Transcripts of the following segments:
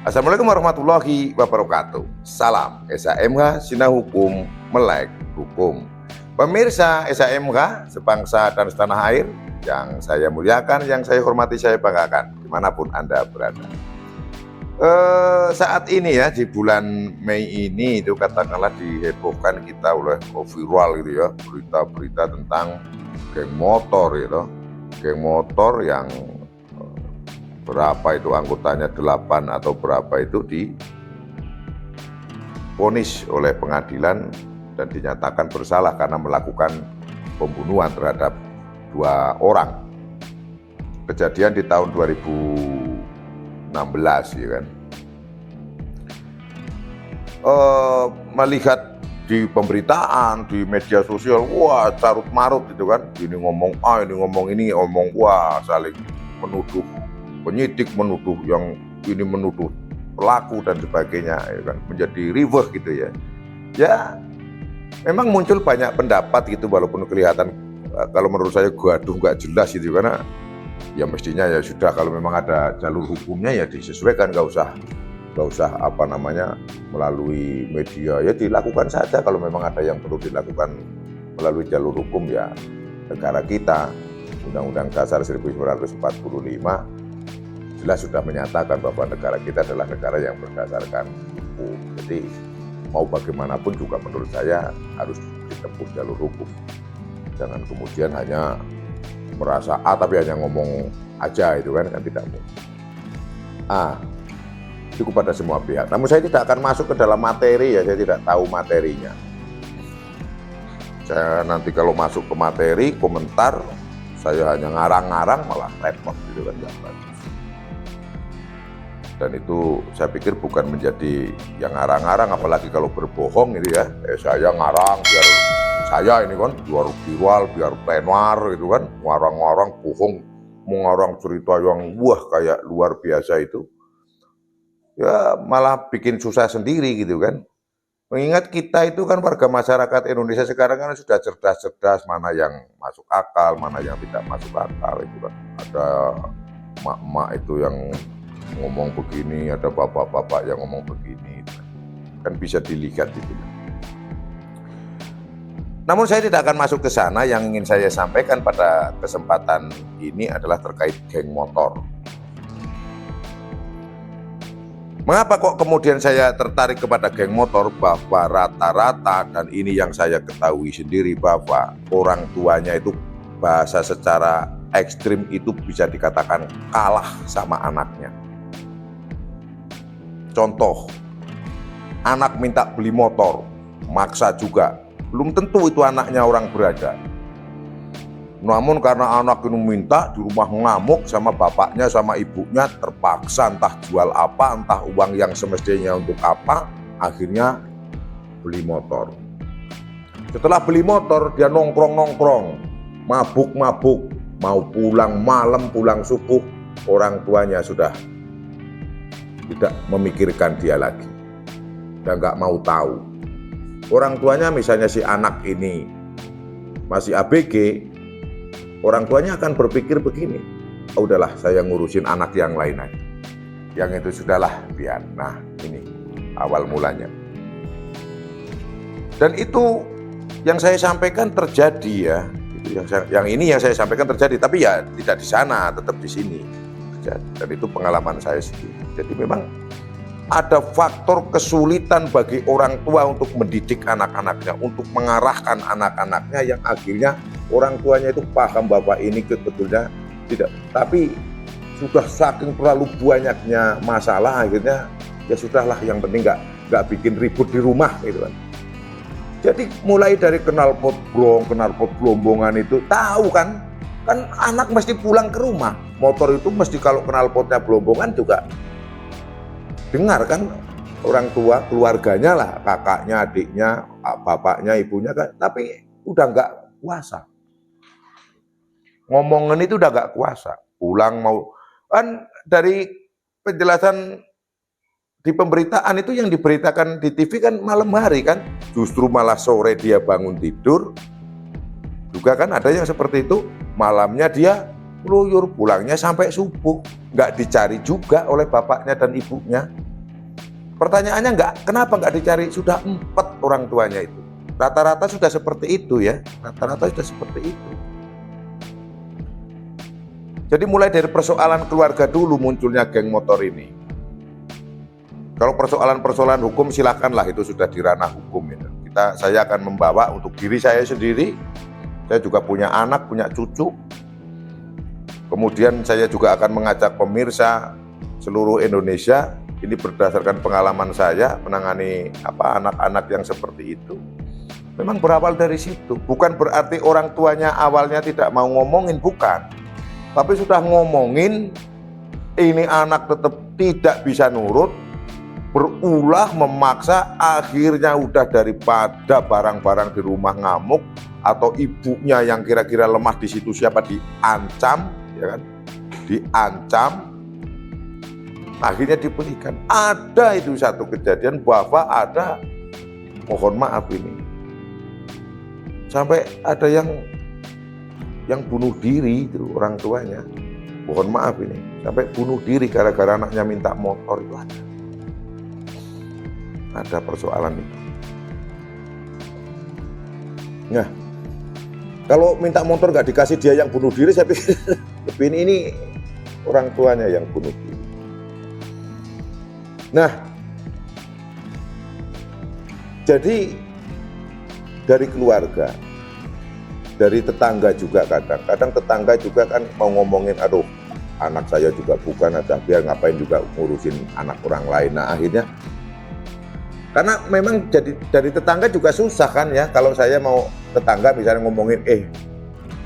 Assalamualaikum warahmatullahi wabarakatuh. Salam SHMH Sinah Hukum Melek Hukum. Pemirsa SHMH sebangsa dan setanah air yang saya muliakan, yang saya hormati, saya banggakan dimanapun Anda berada. Saat ini ya, di bulan Mei ini itu katakanlah dihebohkan kita oleh viral gitu ya, berita-berita tentang geng motor gitu. Geng motor yang berapa itu anggotanya, 8 atau berapa itu divonis oleh pengadilan dan dinyatakan bersalah karena melakukan pembunuhan terhadap 2 orang. Kejadian di tahun 2016 ya kan. Melihat di pemberitaan, di media sosial, wah carut marut gitu kan. Ini ngomong A, ini ngomong ini, ngomong wah, saling menuduh. Penyidik menuduh yang ini, menuduh pelaku dan sebagainya ya kan, menjadi riweh gitu ya. Ya memang muncul banyak pendapat gitu, walaupun kelihatan kalau menurut saya gaduh nggak jelas gitu, karena ya mestinya ya sudah, kalau memang ada jalur hukumnya ya disesuaikan, nggak usah apa namanya melalui media, ya dilakukan saja. Kalau memang ada yang perlu dilakukan melalui jalur hukum, ya negara kita Undang-Undang Dasar 1945 jelas sudah menyatakan bahwa negara kita adalah negara yang berdasarkan hukum. Jadi mau bagaimanapun juga menurut saya harus ditempuh jalur hukum. Jangan kemudian hanya merasa tapi hanya ngomong aja, itu kan tidak mungkin. Itu kepada semua pihak. Namun saya tidak akan masuk ke dalam materi ya, saya tidak tahu materinya. Saya nanti kalau masuk ke materi, komentar, saya hanya ngarang-ngarang malah repot gitu kan, nggak bagus. Dan itu saya pikir bukan menjadi yang ngarang-ngarang, apalagi kalau berbohong gitu ya. Saya ngarang biar saya ini kan biar viral, biar tenar gitu kan, ngarang-ngarang bohong, mengarang cerita yang wah kayak luar biasa itu. Ya malah bikin susah sendiri gitu kan. Mengingat kita itu kan warga masyarakat Indonesia sekarang kan sudah cerdas-cerdas, mana yang masuk akal, mana yang tidak masuk akal itu kan. Ada emak-emak itu yang ngomong begini, ada bapak-bapak yang ngomong begini, kan bisa dilihat gitu. Namun saya tidak akan masuk ke sana. Yang ingin saya sampaikan pada kesempatan ini adalah terkait geng motor. Mengapa kok kemudian saya tertarik kepada geng motor? Bahwa rata-rata, dan ini yang saya ketahui sendiri, bahwa orang tuanya itu bahasa secara ekstrim itu bisa dikatakan kalah sama anaknya. Contoh, anak minta beli motor, maksa juga. Belum tentu itu anaknya orang berada. Namun karena anak ini minta, di rumah ngamuk sama bapaknya sama ibunya, terpaksa entah jual apa, entah uang yang semestinya untuk apa, akhirnya beli motor. Setelah beli motor, dia nongkrong-nongkrong, mabuk-mabuk, mau pulang malam, pulang subuh, orang tuanya sudah tidak memikirkan dia lagi dan nggak mau tahu. Orang tuanya, misalnya si anak ini masih ABG, orang tuanya akan berpikir begini, udahlah saya ngurusin anak yang lain aja, yang itu sudahlah biar. Nah ini awal mulanya, dan itu yang saya sampaikan terjadi ya. Yang ini yang saya sampaikan terjadi, tapi ya tidak di sana, tetap di sini. Dan itu pengalaman saya sendiri. Jadi memang ada faktor kesulitan bagi orang tua untuk mendidik anak-anaknya, untuk mengarahkan anak-anaknya, yang akhirnya orang tuanya itu paham bahwa ini sebetulnya tidak. Tapi sudah saking terlalu banyaknya masalah, akhirnya ya sudahlah, yang penting nggak bikin ribut di rumah gitu kan. Jadi mulai dari knalpot brong, knalpot belombongan itu tahu kan anak mesti pulang ke rumah. Motor itu mesti kalau knalpotnya belombongan juga dengar kan orang tua, keluarganya lah, kakaknya, adiknya, bapaknya, ibunya kan, tapi udah nggak kuasa. Ngomongin itu udah nggak kuasa. Pulang mau, kan dari penjelasan di pemberitaan itu, yang diberitakan di TV kan malam hari kan, justru malah sore dia bangun tidur. Juga kan ada yang seperti itu, malamnya dia keluyur, pulangnya sampai subuh, nggak dicari juga oleh bapaknya dan ibunya. Pertanyaannya kenapa nggak dicari? Sudah 4 orang tuanya itu. Rata-rata sudah seperti itu ya, rata-rata sudah seperti itu. Jadi mulai dari persoalan keluarga dulu munculnya geng motor ini. Kalau persoalan-persoalan hukum silakanlah, itu sudah di ranah hukum itu. Saya akan membawa untuk diri saya sendiri. Saya juga punya anak, punya cucu. Kemudian saya juga akan mengajak pemirsa seluruh Indonesia. Ini berdasarkan pengalaman saya menangani anak-anak yang seperti itu. Memang berawal dari situ. Bukan berarti orang tuanya awalnya tidak mau ngomongin, bukan. Tapi sudah ngomongin, ini anak tetap tidak bisa nurut, berulah, memaksa, akhirnya udah daripada barang-barang di rumah ngamuk, atau ibunya yang kira-kira lemah di situ siapa diancam, ya kan? Diancam, akhirnya diberikan. Ada itu satu kejadian bahwa ada, mohon maaf ini, sampai ada yang bunuh diri itu orang tuanya. Mohon maaf ini, sampai bunuh diri gara-gara anaknya minta motor itu ada. Ada persoalan itu. Nah, kalau minta motor nggak dikasih dia yang bunuh diri, saya pikir lebih ini orang tuanya yang bunuh diri. Nah, jadi dari keluarga, dari tetangga juga kadang tetangga juga kan mau ngomongin, aduh anak saya juga bukan, ada biar ngapain juga ngurusin anak orang lain. Nah akhirnya, karena memang jadi dari tetangga juga susah kan ya, kalau saya mau tetangga misalnya ngomongin,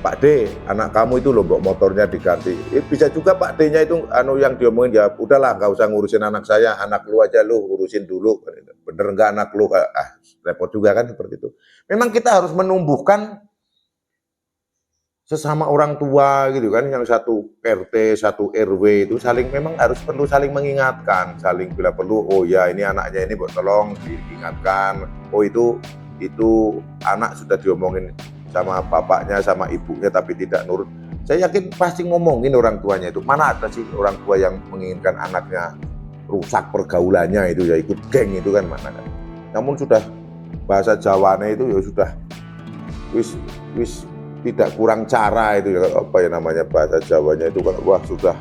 Pak D, anak kamu itu loh motornya diganti. Bisa juga Pak D-nya itu yang diomongin, ya udahlah nggak usah ngurusin anak saya, anak lu aja lu urusin dulu. Bener nggak anak lu? Repot juga kan seperti itu. Memang kita harus menumbuhkan sesama orang tua gitu kan, yang satu RT, satu RW itu memang perlu saling mengingatkan, saling bila perlu, oh ya ini anaknya ini tolong diingatkan, oh itu anak sudah diomongin sama bapaknya, sama ibunya tapi tidak nurut. Saya yakin pasti ngomongin orang tuanya itu. Mana ada sih orang tua yang menginginkan anaknya rusak pergaulannya itu, ya ikut geng itu kan, mana kan. Namun sudah bahasa Jawanya itu ya sudah wis tidak kurang cara itu ya, namanya bahasa Jawanya itu kan, wah sudah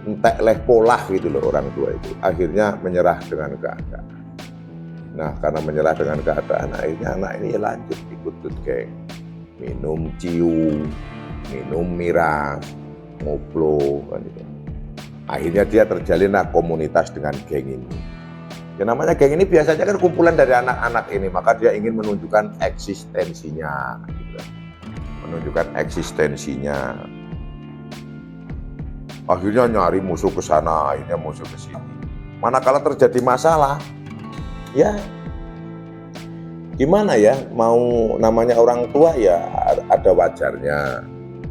entek leh polah gitu loh orang tua itu. Akhirnya menyerah dengan keadaan. Nah karena menyerah dengan keadaan, akhirnya anak ini ya lanjut ikut geng, minum ciu, minum miras, ngoplo kan gitu. Akhirnya dia terjalinlah komunitas dengan geng ini. Ya namanya geng ini biasanya kan kumpulan dari anak-anak ini, maka dia ingin menunjukkan eksistensinya, gitu. Menunjukkan eksistensinya. Akhirnya nyari musuh ke sana, akhirnya musuh ke sini. Manakala terjadi masalah, ya gimana ya, mau namanya orang tua ya ada wajarnya.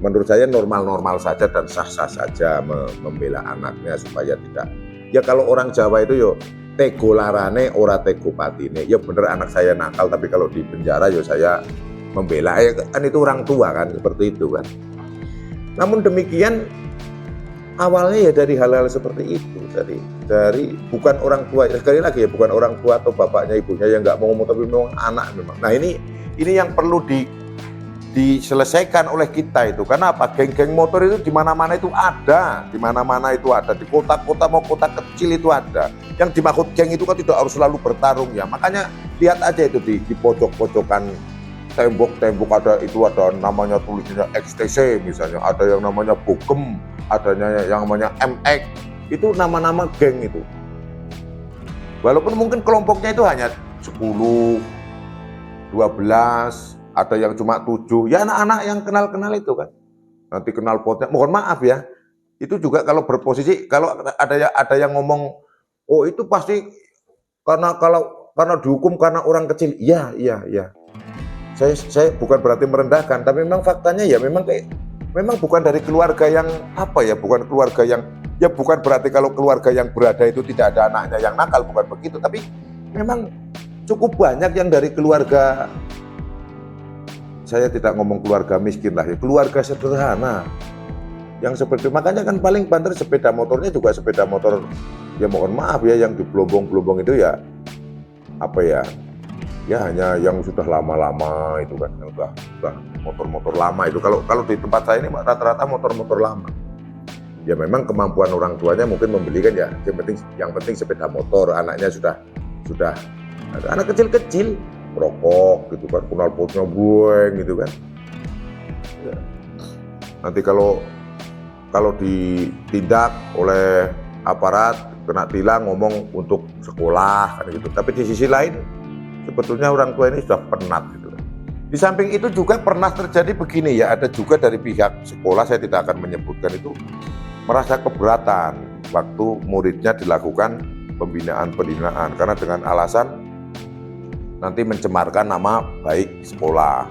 Menurut saya normal-normal saja dan sah-sah saja membela anaknya supaya tidak. Ya kalau orang Jawa itu yo tego larane ora tego patine. Ya bener anak saya nakal, tapi kalau di penjara ya saya membela, ya kan itu orang tua kan, seperti itu kan. Namun demikian awalnya ya dari hal-hal seperti itu, dari bukan orang tua, sekali lagi ya bukan orang tua atau bapaknya ibunya yang nggak mau ngomong, tapi memang anak memang. Nah ini yang perlu diselesaikan oleh kita itu. Karena apa? Geng-geng motor itu di mana-mana itu ada, di mana-mana itu ada, di kota-kota mau kota kecil itu ada. Yang dimaksud geng itu kan tidak harus selalu bertarung ya. Makanya lihat aja itu di pojok-pojokan tembok-tembok ada namanya tulisannya XTC misalnya, ada yang namanya Bogem, adanya yang namanya MX. Itu nama-nama geng itu. Walaupun mungkin kelompoknya itu hanya 10, 12, ada yang cuma 7, ya anak-anak yang kenal-kenal itu kan. Nanti kenal potnya, mohon maaf ya, itu juga kalau berposisi, kalau ada yang ngomong, oh itu pasti karena dihukum karena orang kecil. Iya. Saya bukan berarti merendahkan, tapi memang faktanya ya memang bukan dari keluarga yang bukan keluarga yang, ya bukan berarti kalau keluarga yang berada itu tidak ada anaknya yang nakal, bukan begitu, tapi memang cukup banyak yang dari keluarga, saya tidak ngomong keluarga miskin lah ya, keluarga sederhana yang seperti, makanya kan paling banter sepeda motornya juga sepeda motor, ya mohon maaf ya, yang di gelombang-gelombang itu ya apa ya, ya hanya yang sudah lama-lama itu kan, yang udah motor-motor lama itu. Kalau di tempat saya ini rata-rata motor-motor lama. Ya memang kemampuan orang tuanya mungkin membeli kan ya, yang penting sepeda motor, anaknya sudah anak kecil-kecil merokok gitu kan, knalpotnya bueng gitu kan. Ya. Nanti kalau ditindak oleh aparat kena tilang, ngomong untuk sekolah kan gitu. Tapi di sisi lain sebetulnya orang tua ini sudah penat gitu kan. Di samping itu juga pernah terjadi begini ya, ada juga dari pihak sekolah, saya tidak akan menyebutkan itu, merasa keberatan waktu muridnya dilakukan pembinaan karena dengan alasan nanti mencemarkan nama baik sekolah.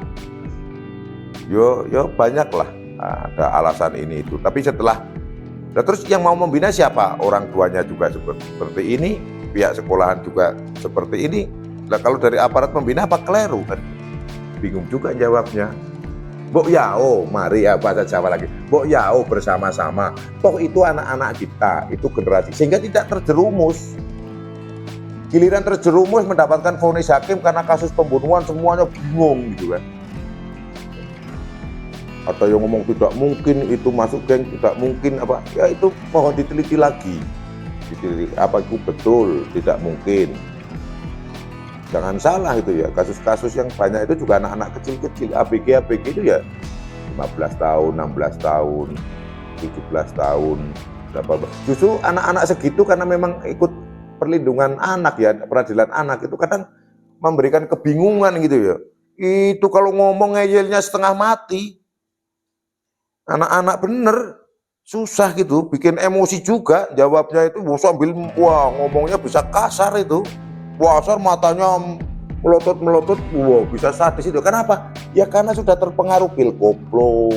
Yo banyaklah ada alasan ini itu. Tapi terus yang mau membina siapa? Orang tuanya juga seperti ini, pihak sekolahan juga seperti ini. Nah, kalau dari aparat pembina apa keliru kan? Bingung juga jawabnya. Mbok yao, mari ya bahasa Jawa lagi. Mbok yao bersama-sama. Toh itu anak-anak kita, itu generasi, sehingga tidak terjerumus. Giliran terjerumus mendapatkan vonis hakim karena kasus pembunuhan, semuanya bingung gitu kan. Atau yang ngomong tidak mungkin itu masuk geng, tidak mungkin apa, ya itu mohon diteliti lagi. Apa itu betul, tidak mungkin. Jangan salah itu ya, kasus-kasus yang banyak itu juga anak-anak kecil-kecil, ABG itu ya 15 tahun, 16 tahun, 17 tahun, berapa. Justru anak-anak segitu karena memang ikut perlindungan anak ya, peradilan anak itu kadang memberikan kebingungan gitu ya. Itu kalau ngomong ngeyelnya setengah mati. Anak-anak bener susah gitu, bikin emosi juga jawabnya itu, sambil wah ngomongnya bisa kasar itu. Kasar, matanya melotot, wah bisa sadis itu. Kenapa? Ya karena sudah terpengaruh pil koplo,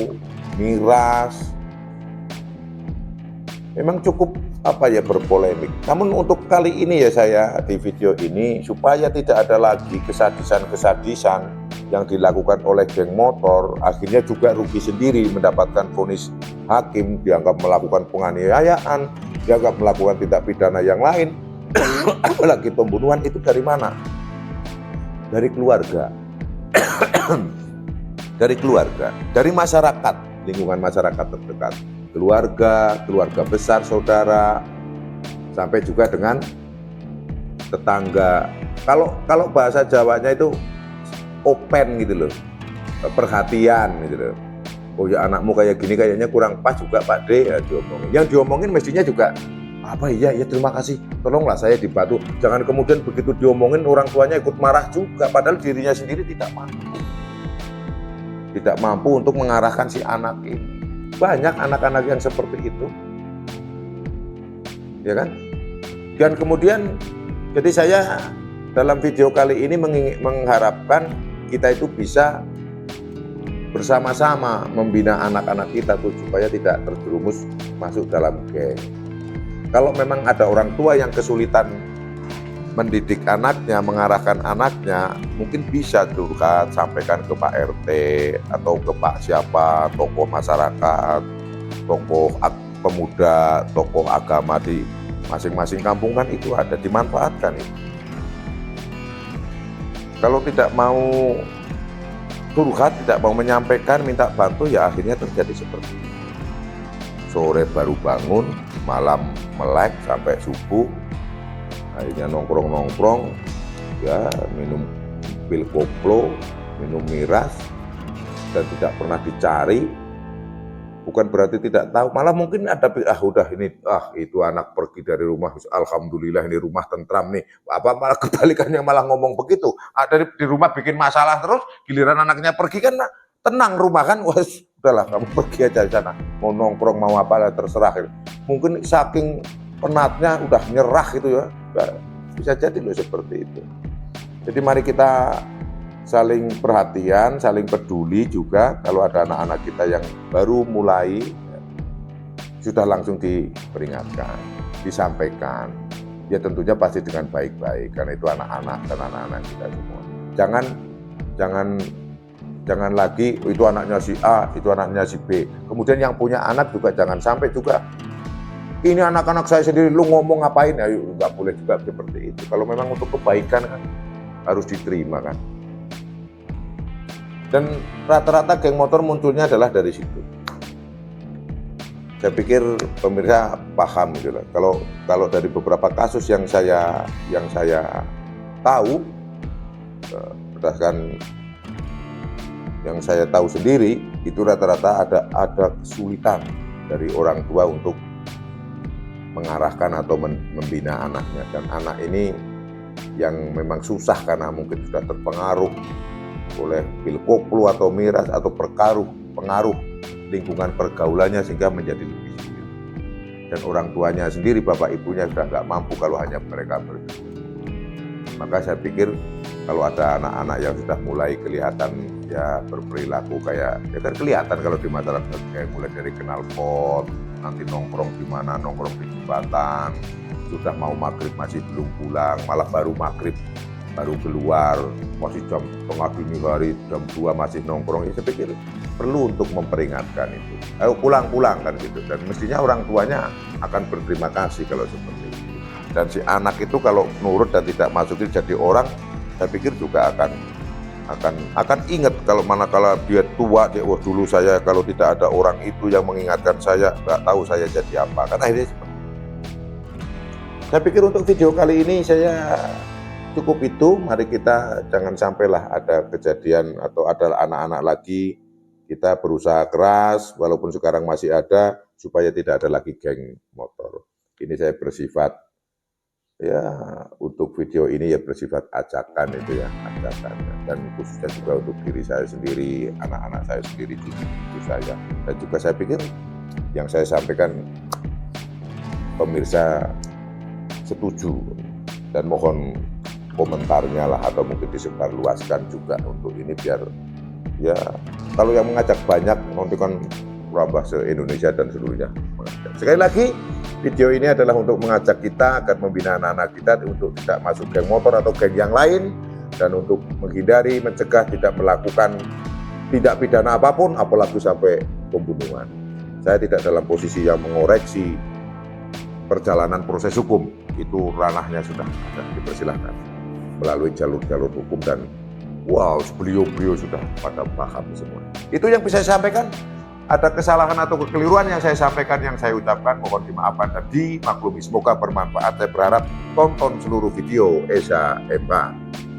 miras. Memang cukup berpolemik. Namun untuk kali ini ya saya di video ini supaya tidak ada lagi kesadisan yang dilakukan oleh geng motor, akhirnya juga rugi sendiri mendapatkan vonis hakim, dianggap melakukan penganiayaan, dianggap melakukan tindak pidana yang lain. Apalagi pembunuhan itu dari mana? Dari keluarga. Dari keluarga, dari masyarakat, lingkungan masyarakat terdekat. Keluarga besar, saudara, sampai juga dengan tetangga. Kalau bahasa Jawanya itu open gitu loh, perhatian gitu loh. Oh ya anakmu kayak gini kayaknya kurang pas juga Pak D, ya diomongin. Yang diomongin mestinya juga ya terima kasih, tolonglah saya dibantu. Jangan kemudian begitu diomongin orang tuanya ikut marah juga, padahal dirinya sendiri tidak mampu untuk mengarahkan si anak ini. Banyak anak-anak yang seperti itu, ya kan? Dan kemudian, jadi saya dalam video kali ini mengharapkan kita itu bisa bersama-sama membina anak-anak kita tuh supaya tidak terjerumus masuk dalam geng. Kalau memang ada orang tua yang kesulitan mendidik anaknya, mengarahkan anaknya, mungkin bisa curhat, sampaikan ke Pak RT atau ke Pak siapa, tokoh masyarakat, tokoh pemuda, tokoh agama di masing-masing kampung kan itu ada, dimanfaatkan itu. Kalau tidak mau curhat, tidak mau menyampaikan, minta bantu, ya akhirnya terjadi seperti itu. Sore baru bangun, malam melek sampai subuh, akhirnya nongkrong, ya minum pil koplo, minum miras, dan tidak pernah dicari. Bukan berarti tidak tahu, malah mungkin ada itu anak pergi dari rumah, alhamdulillah ini rumah tentram nih. Apa malah kebalikannya, malah ngomong begitu. Ada di rumah bikin masalah terus, giliran anaknya pergi kan tenang rumah kan, udahlah kamu pergi aja di sana, mau nongkrong mau apa terserah. Mungkin saking penatnya udah nyerah gitu ya, bisa jadi loh seperti itu. Jadi mari kita saling perhatian, saling peduli juga. Kalau ada anak-anak kita yang baru mulai, sudah langsung diperingatkan, disampaikan. Ya tentunya pasti dengan baik-baik, karena itu anak-anak dan anak-anak kita semua. Jangan Jangan lagi itu anaknya si A, itu anaknya si B. Kemudian yang punya anak juga jangan sampai juga ini anak-anak saya sendiri, lu ngomong ngapain? Ya nggak boleh juga seperti itu. Kalau memang untuk kebaikan kan harus diterima kan. Dan rata-rata geng motor munculnya adalah dari situ. Saya pikir pemirsa paham gitu lah. Kalau dari beberapa kasus yang saya tahu, berdasarkan yang saya tahu sendiri, itu rata-rata ada kesulitan dari orang tua untuk mengarahkan atau membina anaknya. Dan anak ini yang memang susah karena mungkin sudah terpengaruh oleh pil koplo atau miras atau pengaruh lingkungan pergaulannya sehingga menjadi lebih sulit. Dan orang tuanya sendiri, bapak ibunya sudah nggak mampu kalau hanya mereka berdua. Maka saya pikir kalau ada anak-anak yang sudah mulai kelihatan ya berperilaku kayak, ya kan kelihatan kalau di masyarakat kayak mulai dari kenal pot, nanti nongkrong di mana, nongkrong di jembatan, sudah mau maghrib masih belum pulang, malah baru maghrib baru keluar, masih jam tengah dini hari, jam 2 masih nongkrong. Ya saya pikir perlu untuk memperingatkan itu. Ayo pulang-pulang kan gitu. Dan mestinya orang tuanya akan berterima kasih kalau seperti itu. Dan si anak itu kalau nurut dan tidak masukin jadi orang, saya pikir juga akan ingat kalau manakala dia tua, dia wah dulu saya kalau tidak ada orang itu yang mengingatkan saya, nggak tahu saya jadi apa. Kan akhirnya seperti itu. Saya pikir untuk video kali ini saya cukup itu. Mari kita jangan sampailah ada kejadian atau ada anak-anak lagi. Kita berusaha keras walaupun sekarang masih ada supaya tidak ada lagi geng motor. Ini saya bersifat ya untuk video ini ya bersifat ajakan itu ya, ajakan. Dan khususnya juga untuk diri saya sendiri, anak-anak saya sendiri, cucu saya. Dan juga saya pikir yang saya sampaikan pemirsa setuju dan mohon komentarnya lah atau mungkin disebarluaskan juga untuk ini biar ya kalau yang mengajak banyak nanti kan merambah se-Indonesia dan seluruhnya. Sekali lagi video ini adalah untuk mengajak kita agar membina anak-anak kita untuk tidak masuk geng motor atau geng yang lain dan untuk menghindari, mencegah tidak melakukan tindak pidana apapun apalagi sampai pembunuhan. Saya tidak dalam posisi yang mengoreksi perjalanan proses hukum, itu ranahnya sudah ada, dipersilahkan melalui jalur-jalur hukum dan wow, beliau-beliau sudah pada paham semua. Itu yang bisa saya sampaikan. Ada kesalahan atau kekeliruan yang saya sampaikan, yang saya ucapkan, mohon dimaafkan dan dimaklumi. Semoga bermanfaat. Saya berharap tonton seluruh video Esa MH.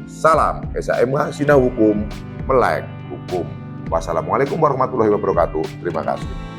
Salam Esa MH, Sinau Hukum, Melek Hukum. Wassalamualaikum warahmatullahi wabarakatuh. Terima kasih.